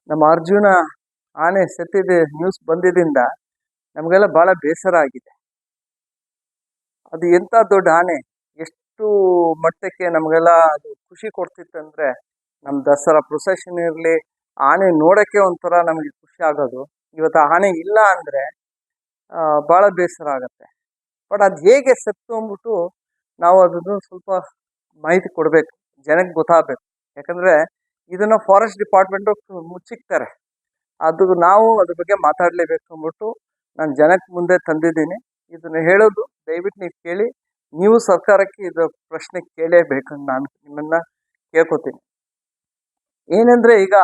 ನಮ್ಮ ಅರ್ಜುನ ಆನೆ ಸತ್ತಿದೆ ನ್ಯೂಸ್ ಬಂದಿದ್ದರಿಂದ ನಮಗೆಲ್ಲ ಬಹಳ ಬೇಸರ ಆಗಿದೆ. ಅದು ಎಂತ ದೊಡ್ಡ ಆನೆ, ಎಷ್ಟು ಮಟ್ಟಕ್ಕೆ ನಮಗೆಲ್ಲ ಅದು ಖುಷಿ ಕೊಡ್ತಿತ್ತಂದ್ರೆ, ನಮ್ಮ ದಸರಾ ಪ್ರೊಸೆಷನ್ ಇರಲಿ, ಆನೆ ನೋಡಕ್ಕೆ ಒಂಥರ ನಮಗೆ ಖುಷಿ ಆಗೋದು. ಇವತ್ತು ಆನೆ ಇಲ್ಲ ಅಂದ್ರೆ ಬಹಳ ಬೇಸರ ಆಗತ್ತೆ. ಬಟ್ ಅದು ಹೇಗೆ ಸತ್ತು ಅಂದ್ಬಿಟ್ಟು ನಾವು ಅದನ್ನು ಸ್ವಲ್ಪ ಮಾಹಿತಿ ಕೊಡಬೇಕು, ಜನಕ್ಕೆ ಗೊತ್ತಾಗಬೇಕು. ಯಾಕಂದ್ರೆ ಇದನ್ನ ಫಾರೆಸ್ಟ್ ಡಿಪಾರ್ಟ್ಮೆಂಟ್ ಮುಚ್ಚಿಕ್ತಾರೆ. ಅದು ನಾವು ಅದ್ರ ಬಗ್ಗೆ ಮಾತಾಡಲೇಬೇಕು ಅಂದ್ಬಿಟ್ಟು ನಾನು ಜನಕ್ಕೆ ಮುಂದೆ ತಂದಿದ್ದೀನಿ. ಇದನ್ನ ಹೇಳೋದು ದಯವಿಟ್ಟು ನೀವು ಕೇಳಿ, ನೀವು ಸರ್ಕಾರಕ್ಕೆ ಇದು ಪ್ರಶ್ನೆ ಕೇಳಲೇಬೇಕಂತ ನಾನು ನಿಮ್ಮನ್ನ ಕೇಳ್ಕೊತೀನಿ. ಏನಂದ್ರೆ ಈಗ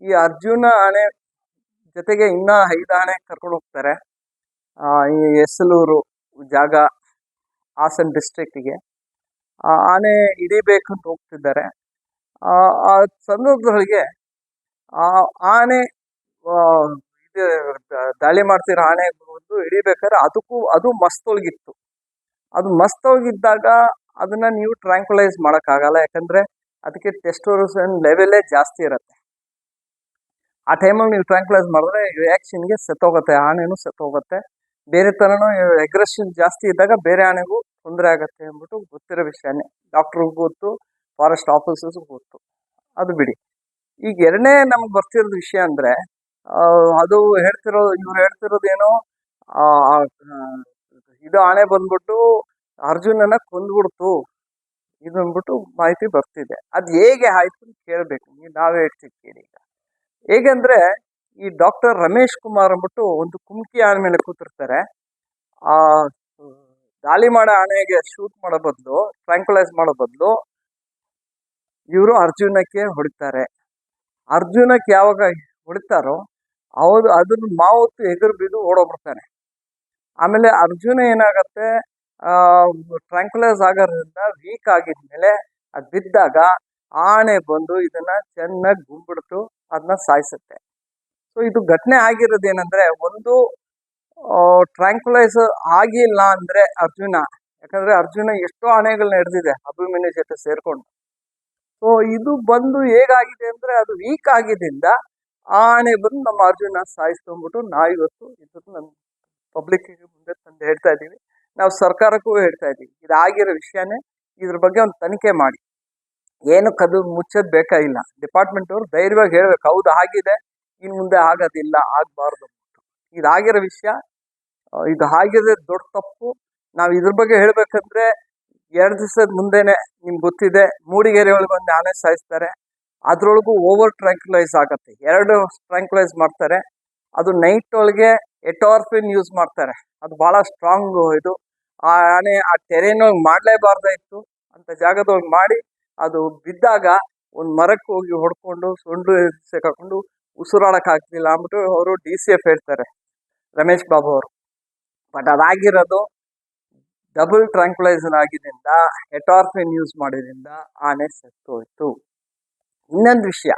ಈ ಅರ್ಜುನ ಆನೆ ಜೊತೆಗೆ ಇನ್ನ 5 ಆನೆ ಕರ್ಕೊಂಡು ಹೋಗ್ತಾರೆ ಈ ಎಸಲೂರು ಜಾಗ, ಹಾಸನ್ ಡಿಸ್ಟ್ರಿಕ್ಟಿಗೆ. ಆನೆ ಹಿಡಿಬೇಕಂತ ಹೋಗ್ತಿದ್ದಾರೆ. ಆ ಸಂದರ್ಭದೊಳಗೆ ಆ ಆನೆ ಇದು ದಾಳಿ ಮಾಡ್ತಿರೋ ಆನೆ ಬಂದು ಹಿಡಿಬೇಕಾದ್ರೆ ಅದು ಮಸ್ತೊಳಗಿತ್ತು. ಅದು ಮಸ್ತೊಳಗಿದ್ದಾಗ ಅದನ್ನ ನೀವು ಟ್ರ್ಯಾಂಕ್ಯುಲೈಸ್ ಮಾಡೋಕ್ಕಾಗಲ್ಲ, ಯಾಕಂದ್ರೆ ಅದಕ್ಕೆ ಟೆಸ್ಟೋಸ್ಟೆರೋನ್ ಲೆವೆಲೇ ಜಾಸ್ತಿ ಇರುತ್ತೆ. ಆ ಟೈಮಲ್ಲಿ ನೀವು ಟ್ರ್ಯಾಂಕ್ಯುಲೈಸ್ ಮಾಡಿದ್ರೆ ರಿಯಾಕ್ಷನ್ಗೆ ಸತ್ತೋಗುತ್ತೆ, ಆನೆನೂ ಸತ್ತೋಗುತ್ತೆ. ಬೇರೆ ಥರನೂ ಅಗ್ರೆಷನ್ ಜಾಸ್ತಿ ಇದ್ದಾಗ ಬೇರೆ ಆನೆಗೂ ತೊಂದರೆ ಆಗುತ್ತೆ ಅಂದ್ಬಿಟ್ಟು ಗೊತ್ತಿರೋ ವಿಷಯನೇ. ಡಾಕ್ಟ್ರಿಗೂ ಗೊತ್ತು, ಫಾರೆಸ್ಟ್ ಆಫೀಸರ್ಸ್ಗೂ ಗೊತ್ತು. ಅದು ಬಿಡಿ. ಈಗ ಎರಡನೇ ನಮ್ಗೆ ಬರ್ತಿರೋದು ವಿಷಯ ಅಂದ್ರೆ ಅದು ಇವ್ರು ಹೇಳ್ತಿರೋದೇನೋ ಇದು ಆನೆ ಬಂದ್ಬಿಟ್ಟು ಅರ್ಜುನನ ಕೊಂದ್ಬಿಡ್ತು ಇದು ಅಂದ್ಬಿಟ್ಟು ಮಾಹಿತಿ ಬರ್ತಿದೆ. ಅದು ಹೇಗೆ ಆಯ್ತು ಅಂತ ಕೇಳಬೇಕು, ನಾವೇ ಹೇಳ್ತೀವಿ ಕೇಳಿ. ಈಗ ಹೇಗೆಂದ್ರೆ ಈ ಡಾಕ್ಟರ್ ರಮೇಶ್ ಕುಮಾರ್ ಅಂದ್ಬಿಟ್ಟು ಒಂದು ಕುಮ್ಕಿ ಆನೆ ಮೇಲೆ ಕೂತಿರ್ತಾರೆ. ಆ ದಾಳಿ ಮಾಡೋ ಆನೆಗೆ ಶೂಟ್ ಮಾಡೋ ಬದಲು, ಟ್ರ್ಯಾಂಕ್ಯುಲೈಸ್ ಮಾಡೋ ಬದಲು ಇವರು ಅರ್ಜುನಕ್ಕೆ ಹೊಡಿತಾರೆ. ಅರ್ಜುನಕ್ಕೆ ಯಾವಾಗ ಹೊಡಿತಾರೋ ಅದನ್ನ ಮಾವತ್ತು ಎದುರು ಬಿದ್ದು ಓಡೋಗ್ಬಿಡ್ತಾನೆ. ಆಮೇಲೆ ಅರ್ಜುನ ಏನಾಗತ್ತೆ, ಟ್ರ್ಯಾಂಕ್ಯುಲೈಸ್ ಆಗೋದ್ರಿಂದ ವೀಕ್ ಆಗಿದ್ಮೇಲೆ ಅದು ಬಿದ್ದಾಗ ಆನೆ ಬಂದು ಇದನ್ನ ಚೆನ್ನಾಗಿ ಗುಂಬಿಡ್ತು, ಅದನ್ನ ಸಾಯಿಸುತ್ತೆ. ಸೊ ಇದು ಘಟನೆ ಆಗಿರೋದೇನಂದ್ರೆ, ಒಂದು ಟ್ರ್ಯಾಂಕ್ಯುಲೈಸ್ ಆಗಿಲ್ಲ ಅಂದ್ರೆ ಅರ್ಜುನ, ಯಾಕಂದ್ರೆ ಅರ್ಜುನ ಎಷ್ಟೋ ಆನೆಗಳನ್ನ ಹಿಡ್ದಿದೆ ಅಭಿಮನ್ಯು ಜೊತೆ ಸೇರ್ಕೊಂಡು. ಸೊ ಇದು ಬಂದು ಹೇಗಾಗಿದೆ ಅಂದ್ರೆ, ಅದು ವೀಕ್ ಆಗಿದ್ದರಿಂದ ಆ ಆನೆ ಬಂದು ನಮ್ಮ ಅರ್ಜುನ ಸಾಯಿಸ್ಕೊಂಡ್ಬಿಟ್ಟು ನಾವಿವತ್ತು ಇದನ್ನು ನಮ್ಮ ಪಬ್ಲಿಕ್ ಮುಂದೆ ತಂದು ಹೇಳ್ತಾ ಇದ್ದೀವಿ. ನಾವು ಸರ್ಕಾರಕ್ಕೂ ಹೇಳ್ತಾ ಇದ್ದೀವಿ, ಇದಾಗಿರೋ ವಿಷಯನೇ. ಇದ್ರ ಬಗ್ಗೆ ಒಂದು ತನಿಖೆ ಮಾಡಿ, ಏನಕ್ಕೆ ಅದು ಮುಚ್ಚೋದು ಬೇಕಾಗಿಲ್ಲ. ಡಿಪಾರ್ಟ್ಮೆಂಟ್ ಅವರು ಧೈರ್ಯವಾಗಿ ಹೇಳ್ಬೇಕು, ಹೌದು ಆಗಿದೆ, ಇನ್ನು ಮುಂದೆ ಆಗೋದಿಲ್ಲ, ಆಗಬಾರ್ದು ಅಂದ್ಬಿಟ್ಟು. ಇದಾಗಿರೋ ವಿಷಯ, ಇದು ಆಗಿದೆ ದೊಡ್ಡ ತಪ್ಪು. ನಾವು ಇದ್ರ ಬಗ್ಗೆ ಹೇಳ್ಬೇಕಂದ್ರೆ 2 ದಿವಸದ ಮುಂದೆನೆ ನಿಮ್ಗೆ ಗೊತ್ತಿದೆ, ಮೂಡಿಗೆರೆ ಒಳಗೆ ಒಂದು ಆನೆ ಸಾಯಿಸ್ತಾರೆ. ಅದ್ರೊಳಗೂ ಓವರ್ ಟ್ರ್ಯಾಂಕ್ಯುಲೈಸ್ ಆಗತ್ತೆ, 2 ಟ್ರ್ಯಾಂಕ್ಯುಲೈಸ್ ಮಾಡ್ತಾರೆ. ಅದು ನೈಟ್ ಒಳಗೆ ಎಟಾರ್ಫಿನ್ ಯೂಸ್ ಮಾಡ್ತಾರೆ, ಅದು ಬಹಳ ಸ್ಟ್ರಾಂಗ್. ಇದು ಆ ಆನೆ ಆ ಟೆರೇನೊಳಗೆ ಮಾಡಲೇಬಾರ್ದಾಯ್ತು, ಅಂತ ಜಾಗದೊಳಗೆ ಮಾಡಿ ಅದು ಬಿದ್ದಾಗ ಒಂದು ಮರಕ್ಕೆ ಹೋಗಿ ಹೊಡ್ಕೊಂಡು ಸೊಂಡು ಸಿಕ್ಕಾಕೊಂಡು ಉಸಿರಾಡಕ್ ಆಗ್ತಿಲ್ಲ ಅಂದ್ಬಿಟ್ಟು ಅವರು DCF ಹೇಳ್ತಾರೆ, ರಮೇಶ್ ಬಾಬು ಅವರು. ಬಟ್ ಅದಾಗಿರೋದು ಡಬಲ್ ಟ್ರ್ಯಾಂಕ್ಯುಲೈಸರ್ ಆಗಿದ್ದರಿಂದ, ಎಟಾರ್ಫಿನ್ ಯೂಸ್ ಮಾಡೋದ್ರಿಂದ ಆನೆ ಸತ್ತೋಯ್ತು. ಇನ್ನೊಂದು ವಿಷಯ,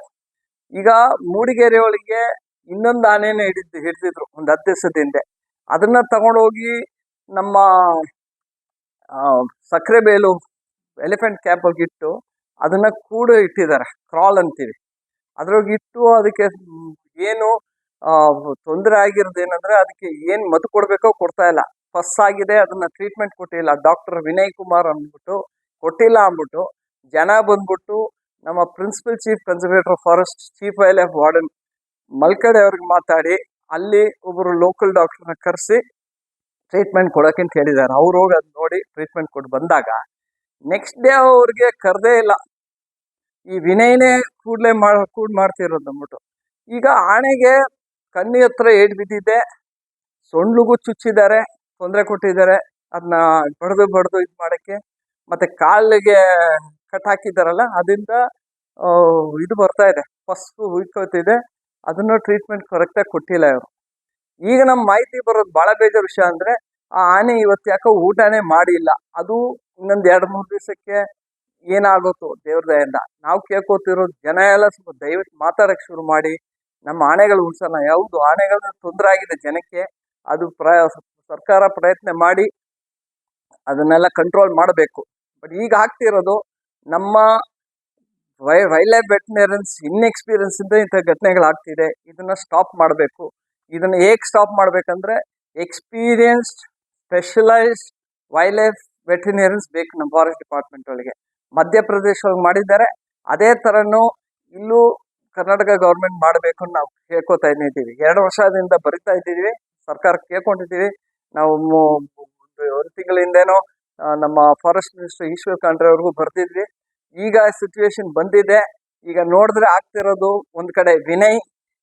ಈಗ ಮೂಡಿಗೆರೆ ಒಳಗೆ ಇನ್ನೊಂದು ಆನೆನ ಹಿಡಿದಿದ್ರು ಒಂದು 10 ದಿವಸದ ಹಿಂದೆ. ಅದನ್ನ ತಗೊಂಡೋಗಿ ನಮ್ಮ ಸಕ್ಕರೆಬೇಲು ಎಲಿಫೆಂಟ್ ಕ್ಯಾಪ್ ಇಟ್ಟು ಅದನ್ನ ಕೂಡ ಇಟ್ಟಿದ್ದಾರೆ, ಕ್ರಾಲ್ ಅಂತೀವಿ. ಅದ್ರೊಳಗಿಟ್ಟು ಅದಕ್ಕೆ ಏನು ತೊಂದರೆ ಆಗಿರೋದೇನಂದ್ರೆ, ಅದಕ್ಕೆ ಏನು ಮದ್ದು ಕೊಡ್ಬೇಕೋ ಕೊಡ್ತಾ ಇಲ್ಲ. ಫಸ್ ಆಗಿದೆ, ಅದನ್ನ ಟ್ರೀಟ್ಮೆಂಟ್ ಕೊಟ್ಟಿಲ್ಲ. ಡಾಕ್ಟರ್ ವಿನಯ್ ಕುಮಾರ್ ಅಂದ್ಬಿಟ್ಟು ಕೊಟ್ಟಿಲ್ಲ ಅಂದ್ಬಿಟ್ಟು ಜನ ಬಂದ್ಬಿಟ್ಟು ನಮ್ಮ principal chief conservator forest, chief wild life warden ಮಲ್ಕಡೆ ಅವ್ರಿಗೆ ಮಾತಾಡಿ ಅಲ್ಲಿ ಒಬ್ಬರು ಲೋಕಲ್ ಡಾಕ್ಟರ್ನ ಕರೆಸಿ ಟ್ರೀಟ್ಮೆಂಟ್ ಕೊಡೋಕೆ ಅಂತ ಹೇಳಿದ್ದಾರೆ. ಅವ್ರು ಹೋಗಿ ಅದು ನೋಡಿ ಟ್ರೀಟ್ಮೆಂಟ್ ಕೊಟ್ಟು ಬಂದಾಗ ನೆಕ್ಸ್ಟ್ ಡೇ ಅವ್ರಿಗೆ ಕರೆದೇ ಇಲ್ಲ. ಈ ವಿನಯನೇ ಕೂಡ್ ಮಾಡ್ತಿರೋದು ಅಂದ್ಬಿಟ್ಟು. ಈಗ ಆನೆಗೆ ಕಣ್ಣಿ ಹತ್ರ ಏಟ್ ಬಿದ್ದಿದೆ, ಸೊಂಡ್ಲಿಗೂ ಚುಚ್ಚಿದ್ದಾರೆ, ತೊಂದರೆ ಕೊಟ್ಟಿದ್ದಾರೆ, ಅದನ್ನ ಬಡ್ದು ಇದು ಮಾಡೋಕ್ಕೆ. ಮತ್ತೆ ಕಾಲಿಗೆ ಕಟ್ ಹಾಕಿದ್ದಾರಲ್ಲ, ಅದರಿಂದ ಇದು ಬರ್ತಾ ಇದೆ, ಫಸ್ಟ್ ಹುಯ್ಕೋತಿದೆ. ಅದನ್ನು ಟ್ರೀಟ್ಮೆಂಟ್ ಕರೆಕ್ಟಾಗಿ ಕೊಟ್ಟಿಲ್ಲ ಇವರು. ಈಗ ನಮ್ಮ ಮಾಹಿತಿ ಬರೋದು ಭಾಳ ಬೇಜಾರು ವಿಷಯ ಅಂದ್ರೆ, ಆ ಆನೆ ಇವತ್ತು ಯಾಕೋ ಊಟನೇ ಮಾಡಿಲ್ಲ. ಅದು ಇನ್ನೊಂದು 2-3 ದಿವಸಕ್ಕೆ ಏನಾಗುತ್ತೋ ದೇವ್ರ ದಯೆಯಿಂದ. ನಾವು ಕೇಳ್ಕೊತಿರೋದು, ಜನ ಎಲ್ಲ ಸ್ವಲ್ಪ ದಯವಿಟ್ಟು ಮಾತಾಡಕ್ಕೆ ಶುರು ಮಾಡಿ ನಮ್ಮ ಆನೆಗಳು ಉಳಿಸೋಣ. ಯಾವುದು ಆನೆಗಳ ತೊಂದರೆ ಆಗಿದೆ ಜನಕ್ಕೆ, ಅದು ಸರ್ಕಾರ ಪ್ರಯತ್ನ ಮಾಡಿ ಅದನ್ನೆಲ್ಲ ಕಂಟ್ರೋಲ್ ಮಾಡಬೇಕು. ಬಟ್ ಈಗ ಆಗ್ತಿರೋದು, ನಮ್ಮ ವೈಲ್ಡ್ ಲೈಫ್ ವೆಟರ್ನರಿಯನ್ಸ್ ಇನ್ಎಕ್ಸ್ಪೀರಿಯನ್ಸ್ ಇಂದ ಇಂಥ ಘಟನೆಗಳಾಗ್ತಿದೆ. ಇದನ್ನ ಸ್ಟಾಪ್ ಮಾಡಬೇಕು. ಇದನ್ನ ಹೇಗೆ ಸ್ಟಾಪ್ ಮಾಡ್ಬೇಕಂದ್ರೆ ಎಕ್ಸ್ಪೀರಿಯನ್ಸ್ಡ್ ಸ್ಪೆಷಲೈಸ್ಡ್ ವೈಲ್ಡ್ ಲೈಫ್ ವೆಟರ್ನರಿಯನ್ಸ್ ಬೇಕು ನಮ್ಮ ಫಾರೆಸ್ಟ್ ಡಿಪಾರ್ಟ್ಮೆಂಟ್ ಒಳಗೆ. ಮಧ್ಯಪ್ರದೇಶ ಒಳಗೆ ಮಾಡಿದ್ದಾರೆ, ಅದೇ ಥರನೂ ಇಲ್ಲೂ ಕರ್ನಾಟಕ ಗೌರ್ಮೆಂಟ್ ಮಾಡಬೇಕು ಅಂತ ನಾವು ಕೇಳ್ಕೊತಾ ಇದ್ದೀವಿ. 2 ವರ್ಷದಿಂದ ಬರಿತಾ ಇದ್ದೀವಿ, ಸರ್ಕಾರಕ್ಕೆ ಕೇಳ್ಕೊಂಡಿದ್ದೀವಿ. ನಾವು 1 ತಿಂಗಳಿಂದೇನೋ ನಮ್ಮ ಫಾರೆಸ್ಟ್ ಮಿನಿಸ್ಟರ್ ಈಶ್ವರ್ ಖಂಡ್ರೆ ಅವ್ರಿಗೂ ಬರ್ತಿದ್ವಿ. ಈಗ ಸಿಚುವೇಶನ್ ಬಂದಿದೆ. ಈಗ ನೋಡಿದ್ರೆ ಆಗ್ತಿರೋದು ಒಂದ್ ಕಡೆ ವಿನಯ್,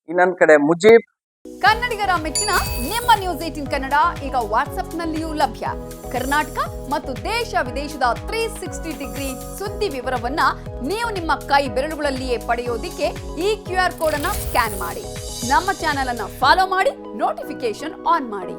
ಇನ್ನೊಂದ್ ಕಡೆ ಮುಜೀಬ್. ಕನ್ನಡಿಗರ ಮೆಚ್ಚಿನ ನಿಮ್ಮ ನ್ಯೂಸ್ 18 ಕನ್ನಡ ಈಗ ವಾಟ್ಸ್ಆಪ್ನಲ್ಲಿಯೂ ಲಭ್ಯ. ಕರ್ನಾಟಕ ಮತ್ತು ದೇಶ ವಿದೇಶದ 360 ಡಿಗ್ರಿ ಸುದ್ದಿ ವಿವರವನ್ನ ನೀವು ನಿಮ್ಮ ಕೈ ಬೆರಳುಗಳಲ್ಲಿಯೇ ಪಡೆಯೋದಿಕ್ಕೆ ಈ QR ಕೋಡ್ ಅನ್ನ ಸ್ಕ್ಯಾನ್ ಮಾಡಿ. ನಮ್ಮ ಚಾನೆಲ್ ಅನ್ನ ಫಾಲೋ ಮಾಡಿ, ನೋಟಿಫಿಕೇಶನ್ ಆನ್ ಮಾಡಿ.